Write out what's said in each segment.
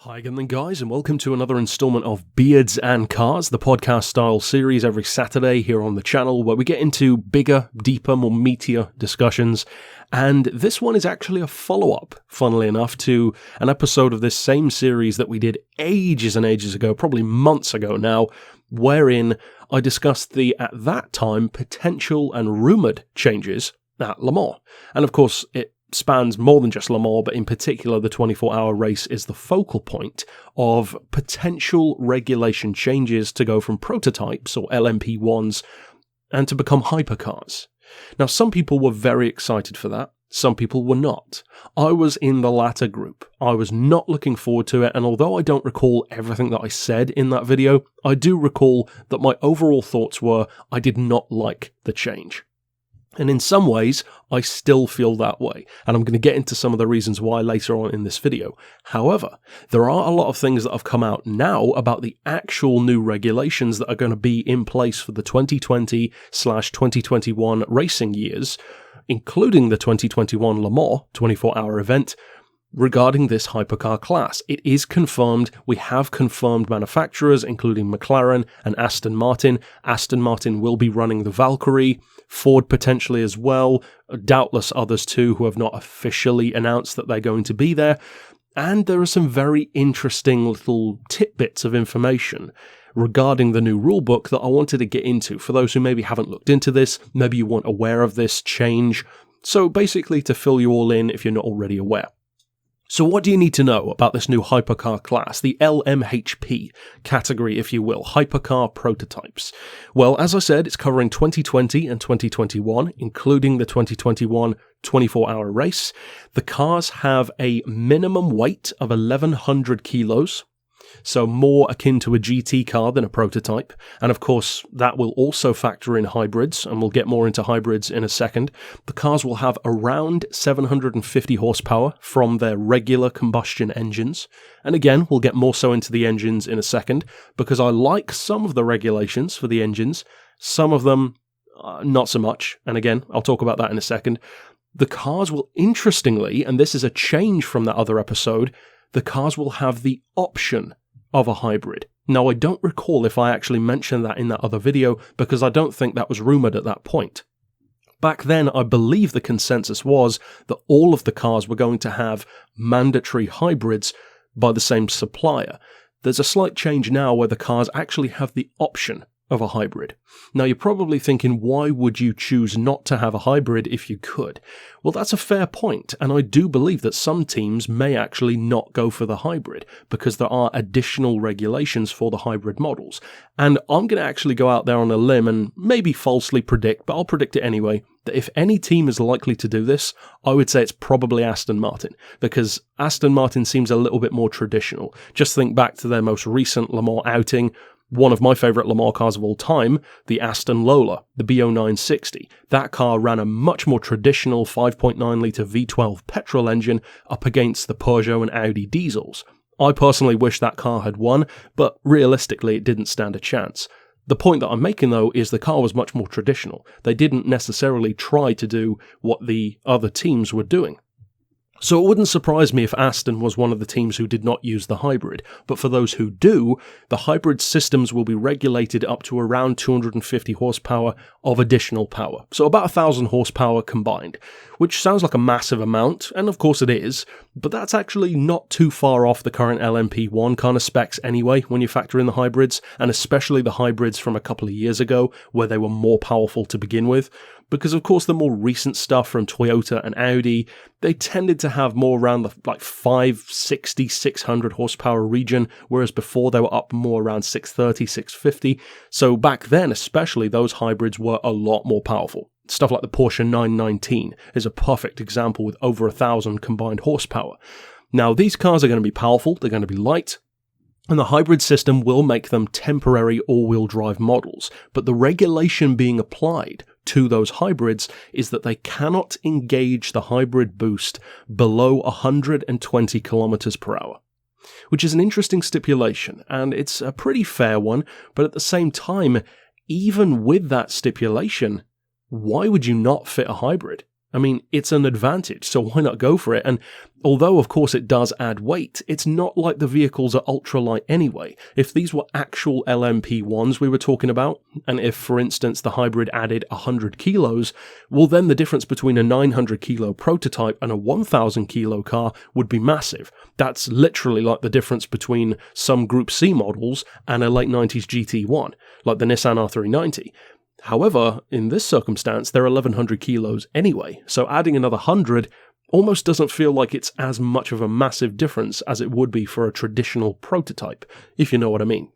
Hi again then guys, and welcome to another installment of Beards and Cars, the podcast style series every Saturday here on the channel where we get into bigger, deeper, more meatier discussions. And this one is actually a follow-up, funnily enough, to an episode of this same series that we did ages and ages ago, probably months ago now, wherein I discussed the, at that time, potential and rumoured changes at Le Mans. And of course, it spans more than just Le Mans, but in particular the 24-hour race is the focal point of potential regulation changes to go from prototypes, or LMP1s, and to become hypercars. Now, some people were very excited for that, some people were not. I was in the latter group. I was not looking forward to it, and although I don't recall everything that I said in that video, I do recall that my overall thoughts were I did not like the change. And in some ways, I still feel that way, and I'm going to get into some of the reasons why later on in this video. However, there are a lot of things that have come out now about the actual new regulations that are going to be in place for the 2020/2021 racing years, including the 2021 Le Mans 24-hour event, regarding this hypercar class. It is confirmed. We have confirmed manufacturers, including McLaren and Aston Martin. Aston Martin will be running the Valkyrie, Ford potentially as well, doubtless others too who have not officially announced that they're going to be there. And there are some very interesting little tidbits of information regarding the new rulebook that I wanted to get into for those who maybe haven't looked into this, maybe you weren't aware of this change. So basically to fill you all in if you're not already aware. So what do you need to know about this new hypercar class, the LMHP category, if you will, hypercar prototypes? Well, as I said, it's covering 2020 and 2021, including the 2021 24-hour race. The cars have a minimum weight of 1,100 kilos, so more akin to a GT car than a prototype. And of course, that will also factor in hybrids, and we'll get more into hybrids in a second. The cars will have around 750 horsepower from their regular combustion engines. And again, we'll get more so into the engines in a second, because I like some of the regulations for the engines, some of them not so much. And again, I'll talk about that in a second. The cars will, interestingly, and this is a change from that other episode, the cars will have the option of a hybrid. Now, I don't recall if I actually mentioned that in that other video, because I don't think that was rumoured at that point. Back then, I believe the consensus was that all of the cars were going to have mandatory hybrids by the same supplier. There's a slight change now where the cars actually have the option of a hybrid. Now, you're probably thinking, why would you choose not to have a hybrid if you could? Well, that's a fair point, and I do believe that some teams may actually not go for the hybrid because there are additional regulations for the hybrid models. And I'm going to actually go out there on a limb and maybe falsely predict, but I'll predict it anyway, that if any team is likely to do this, I would say it's probably Aston Martin, because Aston Martin seems a little bit more traditional. Just think back to their most recent Le Mans outing. One of my favourite Le Mans cars of all time, the Aston Lola, the B0960. That car ran a much more traditional 5.9 litre V12 petrol engine up against the Peugeot and Audi diesels. I personally wish that car had won, but realistically it didn't stand a chance. The point that I'm making though is the car was much more traditional. They didn't necessarily try to do what the other teams were doing. So it wouldn't surprise me if Aston was one of the teams who did not use the hybrid, but for those who do, the hybrid systems will be regulated up to around 250 horsepower of additional power, so about 1,000 horsepower combined, which sounds like a massive amount, and of course it is, but that's actually not too far off the current LMP1 kind of specs anyway when you factor in the hybrids, and especially the hybrids from a couple of years ago where they were more powerful to begin with. Because of course the more recent stuff from Toyota and Audi, they tended to have more around the 560, 600 horsepower region, whereas before they were up more around 630, 650. So back then especially, those hybrids were a lot more powerful. Stuff like the Porsche 919 is a perfect example with over 1,000 combined horsepower. Now these cars are going to be powerful, they're going to be light, and the hybrid system will make them temporary all-wheel drive models, but the regulation being applied to those hybrids is that they cannot engage the hybrid boost below 120 kilometers per hour, which is an interesting stipulation, and it's a pretty fair one, but at the same time, even with that stipulation, why would you not fit a hybrid? I mean, it's an advantage, so why not go for it? And although, of course, it does add weight, it's not like the vehicles are ultralight anyway. If these were actual LMP1s we were talking about, and if, for instance, the hybrid added 100 kilos, well, then the difference between a 900 kilo prototype and a 1,000 kilo car would be massive. That's literally like the difference between some Group C models and a late 90s GT1, like the Nissan R390. However, in this circumstance, they're 1,100 kilos anyway, so adding another 100 almost doesn't feel like it's as much of a massive difference as it would be for a traditional prototype, if you know what I mean.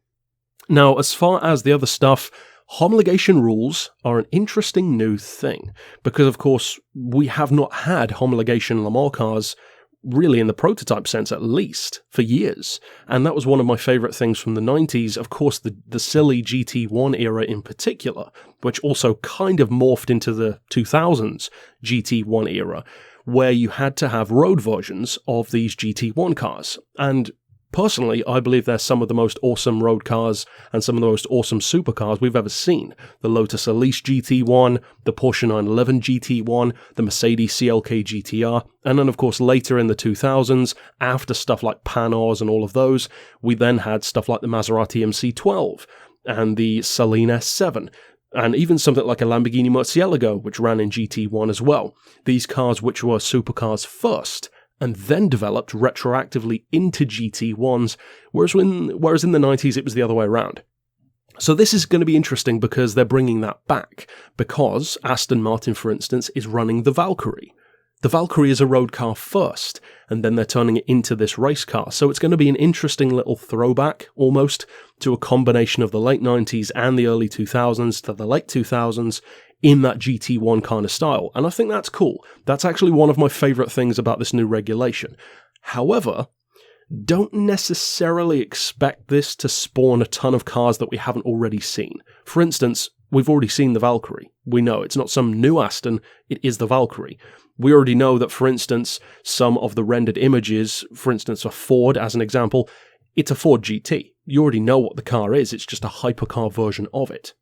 Now, as far as the other stuff, homologation rules are an interesting new thing, because of course, we have not had homologation Le Mans cars really in the prototype sense at least, for years. And that was one of my favourite things from the 90s, of course the silly GT1 era in particular, which also kind of morphed into the 2000s GT1 era, where you had to have road versions of these GT1 cars. And personally, I believe they're some of the most awesome road cars and some of the most awesome supercars we've ever seen. The Lotus Elise GT1, the Porsche 911 GT1, the Mercedes CLK GTR, and then of course later in the 2000s, after stuff like Panos and all of those, we then had stuff like the Maserati MC12 and the Saleen S7. And even something like a Lamborghini Murcielago, which ran in GT1 as well. These cars which were supercars first, and then developed retroactively into GT1s, whereas in the 90s it was the other way around. So this is going to be interesting because they're bringing that back, because Aston Martin, for instance, is running the Valkyrie. The Valkyrie is a road car first, and then they're turning it into this race car. So it's going to be an interesting little throwback, almost, to a combination of the late 90s and the early 2000s to the late 2000s, in that GT1 kind of style, and I think that's cool. That's actually one of my favourite things about this new regulation. However, don't necessarily expect this to spawn a ton of cars that we haven't already seen. For instance, we've already seen the Valkyrie. We know it's not some new Aston, it is the Valkyrie. We already know that, for instance, some of the rendered images, for instance, a Ford as an example, it's a Ford GT. You already know what the car is, it's just a hypercar version of it.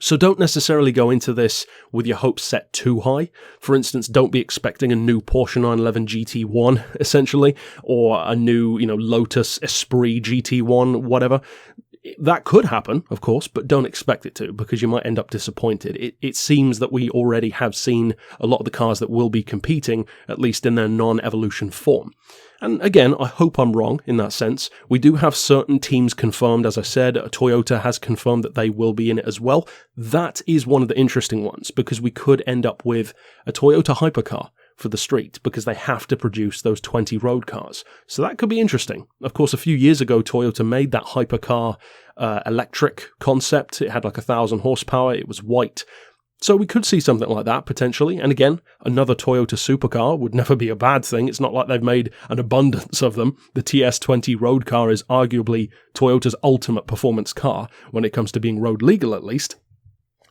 So don't necessarily go into this with your hopes set too high. For instance, don't be expecting a new Porsche 911 GT1, essentially, or a new, Lotus Esprit GT1, whatever. That could happen, of course, but don't expect it to, because you might end up disappointed. It seems that we already have seen a lot of the cars that will be competing, at least in their non-evolution form. And again, I hope I'm wrong in that sense. We do have certain teams confirmed, as I said. Toyota has confirmed that they will be in it as well. That is one of the interesting ones, because we could end up with a Toyota Hypercar for the street, because they have to produce those 20 road cars. So that could be interesting. Of course, a few years ago, Toyota made that Hypercar electric concept. It had like 1,000 horsepower. It was white. So we could see something like that, potentially. And again, another Toyota supercar would never be a bad thing. It's not like they've made an abundance of them. The TS20 road car is arguably Toyota's ultimate performance car, when it comes to being road legal at least.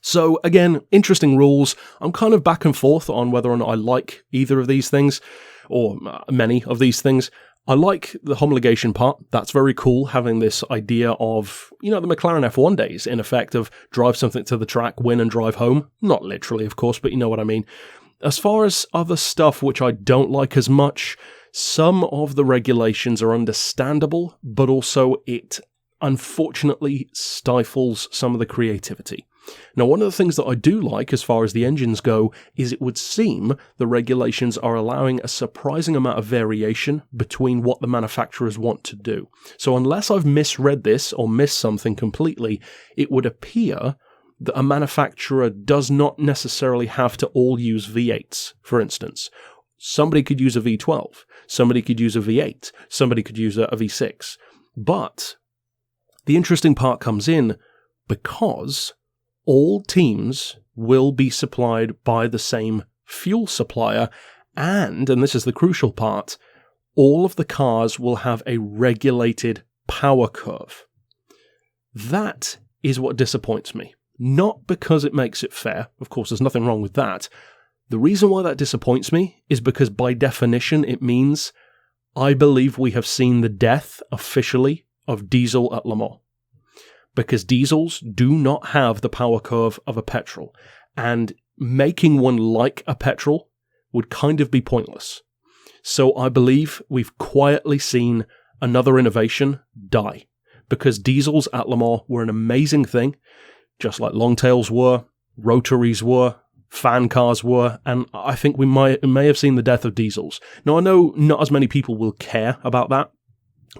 So again, interesting rules. I'm kind of back and forth on whether or not I like either of these things, or many of these things. I like the homologation part. That's very cool, having this idea of, the McLaren F1 days, in effect, of drive something to the track, win and drive home. Not literally, of course, but you know what I mean. As far as other stuff which I don't like as much, some of the regulations are understandable, but also it unfortunately stifles some of the creativity. Now, one of the things that I do like as far as the engines go is it would seem the regulations are allowing a surprising amount of variation between what the manufacturers want to do. So unless I've misread this or missed something completely, it would appear that a manufacturer does not necessarily have to all use V8s, for instance. Somebody could use a V12, somebody could use a V8, somebody could use a V6. But the interesting part comes in because all teams will be supplied by the same fuel supplier, and this is the crucial part, all of the cars will have a regulated power curve. That is what disappoints me. Not because it makes it fair, of course there's nothing wrong with that. The reason why that disappoints me is because by definition it means I believe we have seen the death officially of diesel at Le Mans. Because diesels do not have the power curve of a petrol, and making one like a petrol would kind of be pointless. So I believe we've quietly seen another innovation die, because diesels at Le Mans were an amazing thing, just like longtails were, rotaries were, fan cars were, and I think we may have seen the death of diesels. Now, I know not as many people will care about that,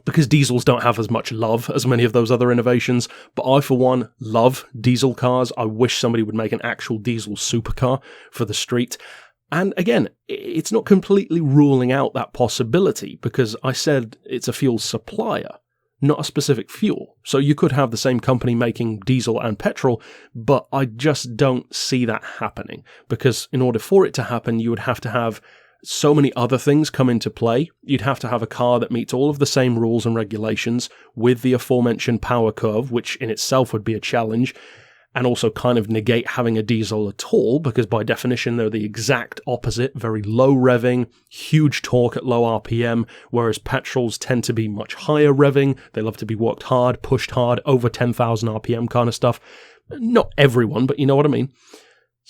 because diesels don't have as much love as many of those other innovations, but I, for one, love diesel cars. I wish somebody would make an actual diesel supercar for the street. And again, it's not completely ruling out that possibility, because I said it's a fuel supplier, not a specific fuel. So you could have the same company making diesel and petrol, but I just don't see that happening, because in order for it to happen, you would have to have so many other things come into play. You'd have to have a car that meets all of the same rules and regulations with the aforementioned power curve, which in itself would be a challenge, and also kind of negate having a diesel at all, because by definition they're the exact opposite, very low revving, huge torque at low RPM, whereas petrols tend to be much higher revving. They love to be worked hard, pushed hard, over 10,000 RPM kind of stuff. Not everyone, but you know what I mean.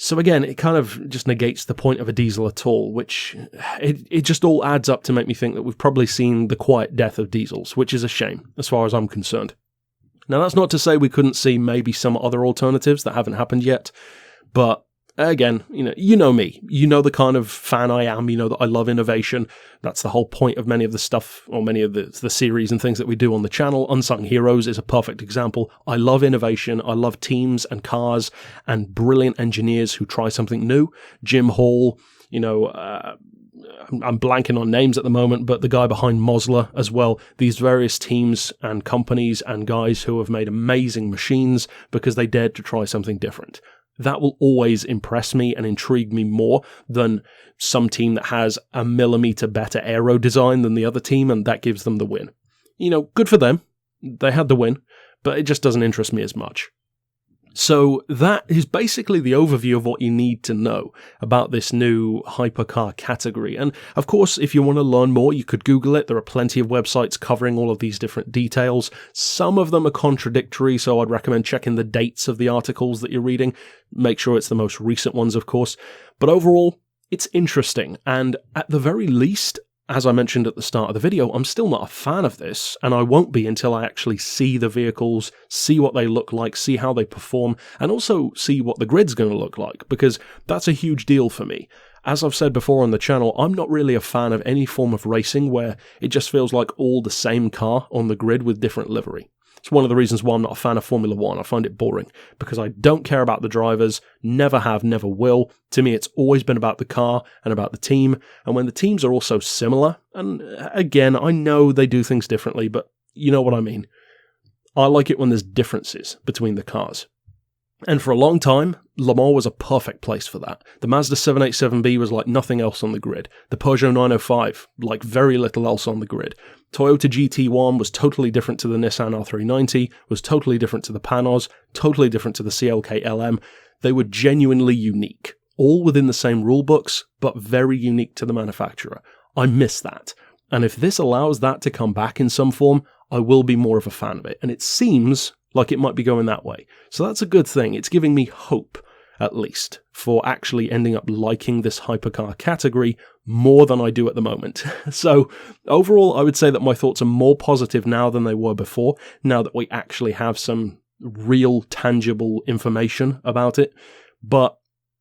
So again, it kind of just negates the point of a diesel at all, which it just all adds up to make me think that we've probably seen the quiet death of diesels, which is a shame as far as I'm concerned. Now, that's not to say we couldn't see maybe some other alternatives that haven't happened yet, but again, you know me. You know the kind of fan I am. You know that I love innovation. That's the whole point of many of the stuff, or many of the series and things that we do on the channel. Unsung Heroes is a perfect example. I love innovation. I love teams and cars and brilliant engineers who try something new. Jim Hall, I'm blanking on names at the moment, but the guy behind Mosler as well. These various teams and companies and guys who have made amazing machines because they dared to try something different. That will always impress me and intrigue me more than some team that has a millimeter better aero design than the other team, and that gives them the win. Good for them. They had the win, but it just doesn't interest me as much. So that is basically the overview of what you need to know about this new hypercar category. And of course, if you want to learn more, you could Google it. There are plenty of websites covering all of these different details. Some of them are contradictory, so I'd recommend checking the dates of the articles that you're reading. Make sure it's the most recent ones, of course. But overall, it's interesting. And at the very least, as I mentioned at the start of the video, I'm still not a fan of this, and I won't be until I actually see the vehicles, see what they look like, see how they perform, and also see what the grid's going to look like, because that's a huge deal for me. As I've said before on the channel, I'm not really a fan of any form of racing where it just feels like all the same car on the grid with different livery. It's one of the reasons why I'm not a fan of Formula 1. I find it boring, because I don't care about the drivers, never have, never will. To me, it's always been about the car and about the team, and when the teams are also similar, and again, I know they do things differently, but you know what I mean. I like it when there's differences between the cars. And for a long time, Le Mans was a perfect place for that. The Mazda 787B was like nothing else on the grid. The Peugeot 905, like very little else on the grid. Toyota GT1 was totally different to the Nissan R390, was totally different to the Panos, totally different to the CLK LM. They were genuinely unique, all within the same rule books, but very unique to the manufacturer. I miss that. And if this allows that to come back in some form, I will be more of a fan of it. And it seems like it might be going that way. So that's a good thing. It's giving me hope, at least, for actually ending up liking this hypercar category more than I do at the moment. So overall, I would say that my thoughts are more positive now than they were before, now that we actually have some real tangible information about it. But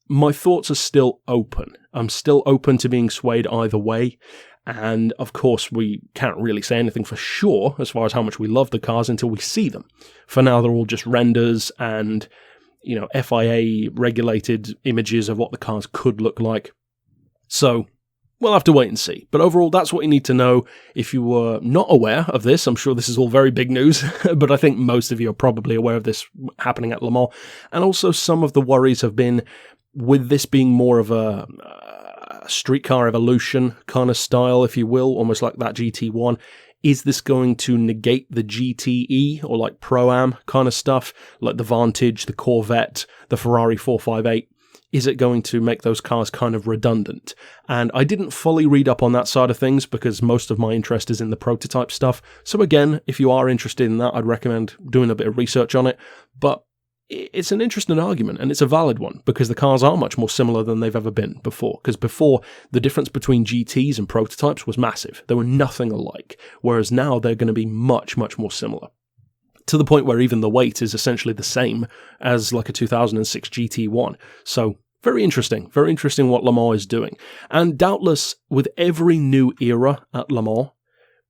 my thoughts are still open. I'm still open to being swayed either way. And of course, we can't really say anything for sure as far as how much we love the cars until we see them. For now, they're all just renders and, FIA regulated images of what the cars could look like. So we'll have to wait and see. But overall, that's what you need to know. If you were not aware of this, I'm sure this is all very big news, but I think most of you are probably aware of this happening at Le Mans. And also some of the worries have been with this being more of a streetcar evolution kind of style, if you will, almost like that GT1. Is this going to negate the GTE or like Pro-Am kind of stuff, like the Vantage, the Corvette, the Ferrari 458? Is it going to make those cars kind of redundant? And I didn't fully read up on that side of things because most of my interest is in the prototype stuff. So again, if you are interested in that, I'd recommend doing a bit of research on it. But it's an interesting argument, and it's a valid one, because the cars are much more similar than they've ever been before. Because before, the difference between GTs and prototypes was massive. They were nothing alike, whereas now they're going to be much, much more similar. To the point where even the weight is essentially the same as like a 2006 GT1. So, very interesting what Le Mans is doing. And doubtless, with every new era at Le Mans,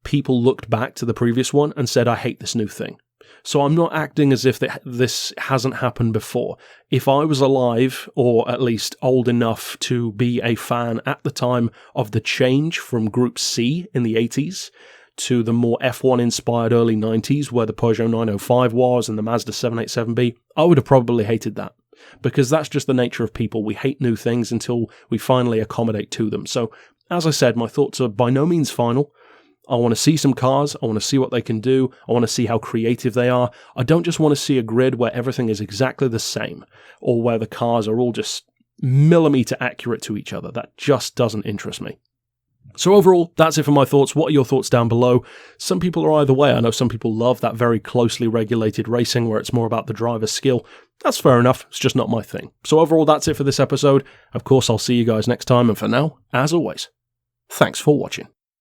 people looked back to the previous one and said, I hate this new thing. So I'm not acting as if this hasn't happened before. If I was alive, or at least old enough to be a fan at the time of the change from Group C in the 80s to the more F1-inspired early 90s, where the Peugeot 905 was and the Mazda 787B, I would have probably hated that. Because that's just the nature of people. We hate new things until we finally accommodate to them. So, as I said, my thoughts are by no means final. I want to see some cars, I want to see what they can do, I want to see how creative they are. I don't just want to see a grid where everything is exactly the same, or where the cars are all just millimetre accurate to each other. That just doesn't interest me. So overall, that's it for my thoughts. What are your thoughts down below? Some people are either way. I know some people love that very closely regulated racing where it's more about the driver's skill. That's fair enough, it's just not my thing. So overall, that's it for this episode. Of course, I'll see you guys next time, and for now, as always, thanks for watching.